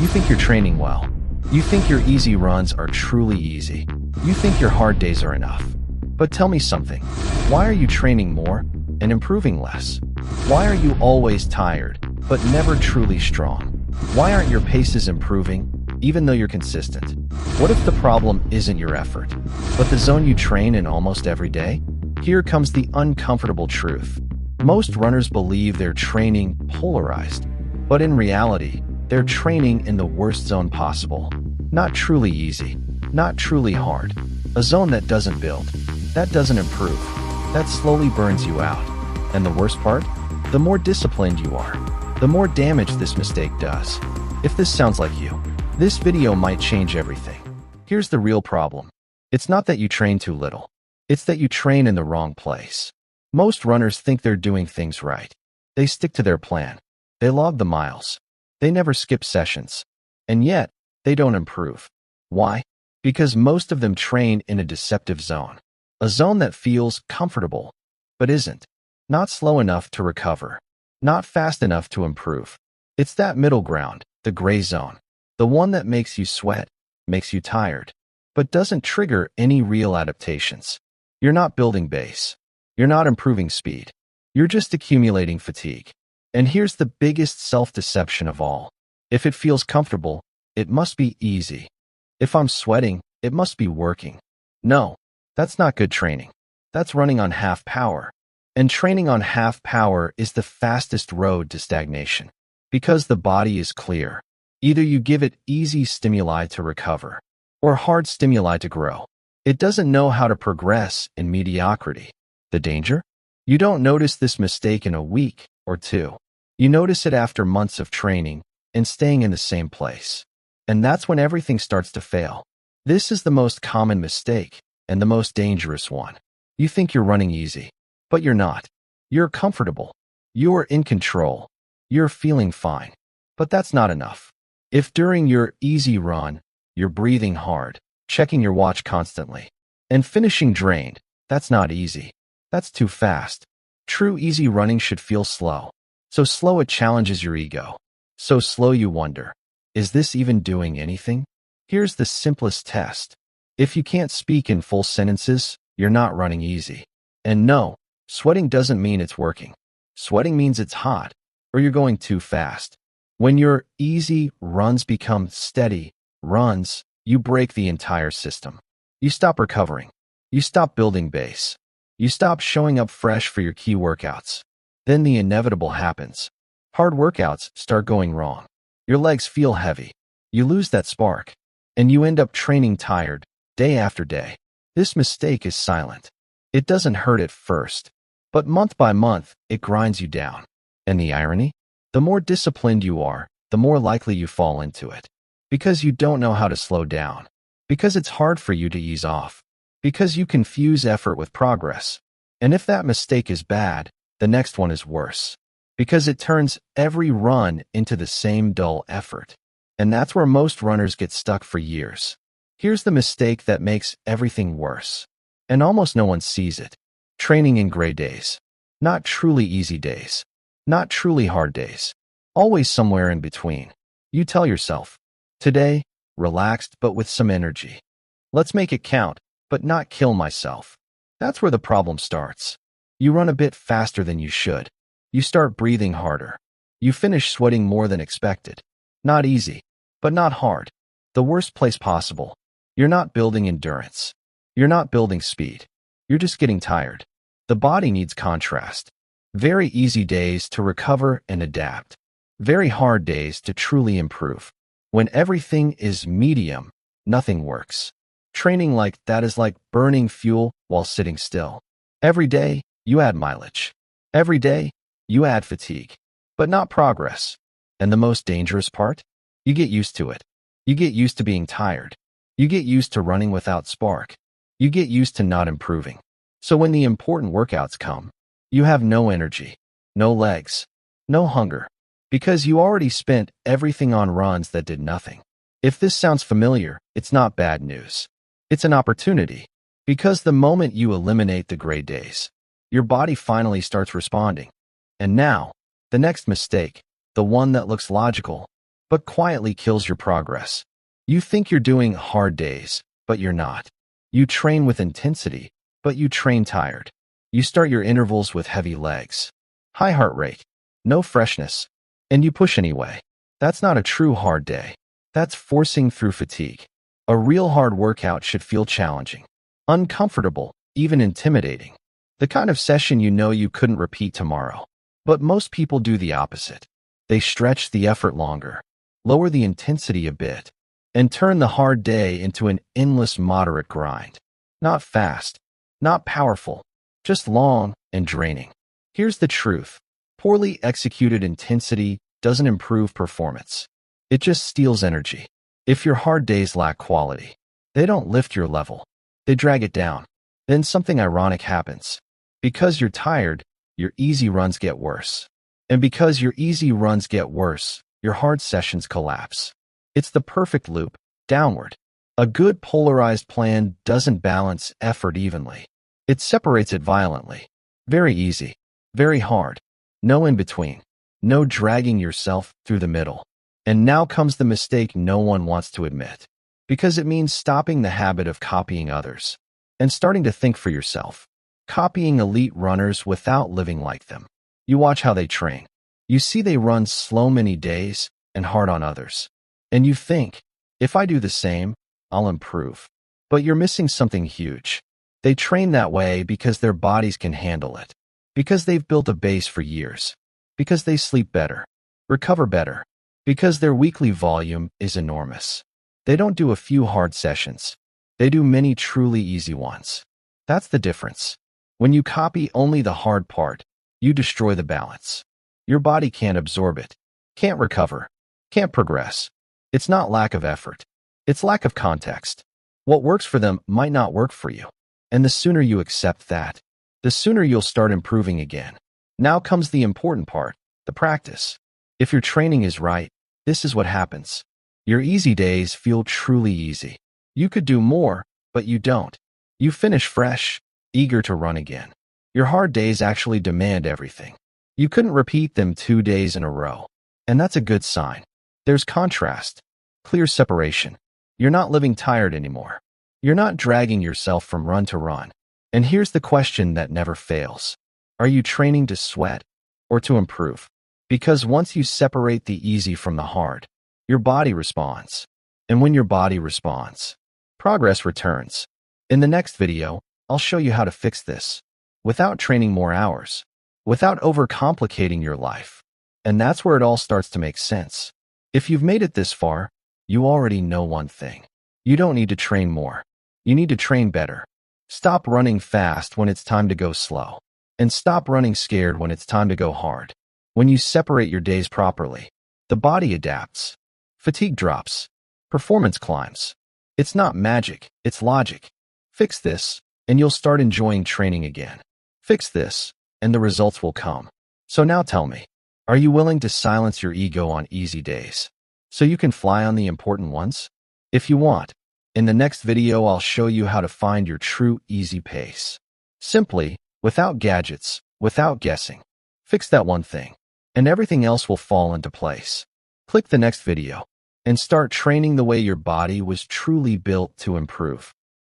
You think you're training well. You think your easy runs are truly easy. You think your hard days are enough. But tell me something. Why are you training more and improving less? Why are you always tired, but never truly strong? Why aren't your paces improving, even though you're consistent? What if the problem isn't your effort, but the zone you train in almost every day? Here comes the uncomfortable truth. Most runners believe they're training polarized, but in reality, they're training in the worst zone possible. Not truly easy, not truly hard. A zone that doesn't build, that doesn't improve, that slowly burns you out. And the worst part? The more disciplined you are, the more damage this mistake does. If this sounds like you, this video might change everything. Here's the real problem. It's not that you train too little. It's that you train in the wrong place. Most runners think they're doing things right. They stick to their plan. They log the miles. They never skip sessions. And yet, they don't improve. Why? Because most of them train in a deceptive zone. A zone that feels comfortable, but isn't. Not slow enough to recover. Not fast enough to improve. It's that middle ground, the gray zone. The one that makes you sweat, makes you tired, but doesn't trigger any real adaptations. You're not building base. You're not improving speed. You're just accumulating fatigue. And here's the biggest self-deception of all. If it feels comfortable, it must be easy. If I'm sweating, it must be working. No, that's not good training. That's running on half power. And training on half power is the fastest road to stagnation. Because the body is clear. Either you give it easy stimuli to recover, or hard stimuli to grow. It doesn't know how to progress in mediocrity. The danger? You don't notice this mistake in a week or two. You notice it after months of training and staying in the same place. And that's when everything starts to fail. This is the most common mistake and the most dangerous one. You think you're running easy, but you're not. You're comfortable. You're in control. You're feeling fine. But that's not enough. If during your easy run, you're breathing hard, checking your watch constantly, and finishing drained, that's not easy. That's too fast. True easy running should feel slow. So slow it challenges your ego. So slow you wonder, is this even doing anything? Here's the simplest test. If you can't speak in full sentences, you're not running easy. And no, sweating doesn't mean it's working. Sweating means it's hot, or you're going too fast. When your easy runs become steady runs, you break the entire system. You stop recovering. You stop building base. You stop showing up fresh for your key workouts. Then the inevitable happens. Hard workouts start going wrong. Your legs feel heavy. You lose that spark. And you end up training tired, day after day. This mistake is silent. It doesn't hurt at first. But month by month, it grinds you down. And the irony? The more disciplined you are, the more likely you fall into it. Because you don't know how to slow down. Because it's hard for you to ease off. Because you confuse effort with progress. And if that mistake is bad, the next one is worse. Because it turns every run into the same dull effort. And that's where most runners get stuck for years. Here's the mistake that makes everything worse. And almost no one sees it. Training in gray days. Not truly easy days. Not truly hard days. Always somewhere in between. You tell yourself, today, relaxed but with some energy. Let's make it count, but not kill myself. That's where the problem starts. You run a bit faster than you should. You start breathing harder. You finish sweating more than expected. Not easy, but not hard. The worst place possible. You're not building endurance. You're not building speed. You're just getting tired. The body needs contrast. Very easy days to recover and adapt. Very hard days to truly improve. When everything is medium, nothing works. Training like that is like burning fuel while sitting still. Every day, you add mileage. Every day, you add fatigue. But not progress. And the most dangerous part? You get used to it. You get used to being tired. You get used to running without spark. You get used to not improving. So when the important workouts come, you have no energy, no legs, no hunger, because you already spent everything on runs that did nothing. If this sounds familiar, it's not bad news. It's an opportunity, because the moment you eliminate the gray days, your body finally starts responding. And now, the next mistake, the one that looks logical, but quietly kills your progress. You think you're doing hard days, but you're not. You train with intensity, but you train tired. You start your intervals with heavy legs, high heart rate, no freshness, and you push anyway. That's not a true hard day. That's forcing through fatigue. A real hard workout should feel challenging, uncomfortable, even intimidating. The kind of session you know you couldn't repeat tomorrow. But most people do the opposite. They stretch the effort longer, lower the intensity a bit, and turn the hard day into an endless moderate grind. Not fast, not powerful, just long and draining. Here's the truth. Poorly executed intensity doesn't improve performance. It just steals energy. If your hard days lack quality, they don't lift your level. They drag it down. Then something ironic happens. Because you're tired, your easy runs get worse. And because your easy runs get worse, your hard sessions collapse. It's the perfect loop, downward. A good polarized plan doesn't balance effort evenly. It separates it violently. Very easy, very hard. No in between. No dragging yourself through the middle. And now comes the mistake no one wants to admit. Because it means stopping the habit of copying others and starting to think for yourself. Copying elite runners without living like them. You watch how they train. You see they run slow many days and hard on others. And you think, if I do the same, I'll improve. But you're missing something huge. They train that way because their bodies can handle it. Because they've built a base for years. Because they sleep better, recover better. Because their weekly volume is enormous. They don't do a few hard sessions. They do many truly easy ones. That's the difference. When you copy only the hard part, you destroy the balance. Your body can't absorb it, can't recover, can't progress. It's not lack of effort. It's lack of context. What works for them might not work for you. And the sooner you accept that, the sooner you'll start improving again. Now comes the important part, the practice. If your training is right, this is what happens. Your easy days feel truly easy. You could do more, but you don't. You finish fresh, eager to run again. Your hard days actually demand everything. You couldn't repeat them 2 days in a row. And that's a good sign. There's contrast, clear separation. You're not living tired anymore. You're not dragging yourself from run to run. And here's the question that never fails. Are you training to sweat or to improve? Because once you separate the easy from the hard, your body responds. And when your body responds, progress returns. In the next video, I'll show you how to fix this without training more hours, without overcomplicating your life. And that's where it all starts to make sense. If you've made it this far, you already know one thing. You don't need to train more. You need to train better. Stop running fast when it's time to go slow. And stop running scared when it's time to go hard. When you separate your days properly, the body adapts. Fatigue drops. Performance climbs. It's not magic, it's logic. Fix this, and you'll start enjoying training again. Fix this, and the results will come. So now tell me, are you willing to silence your ego on easy days so you can fly on the important ones? If you want, in the next video I'll show you how to find your true easy pace. Simply, without gadgets, without guessing. Fix that one thing, and everything else will fall into place. Click the next video and start training the way your body was truly built to improve.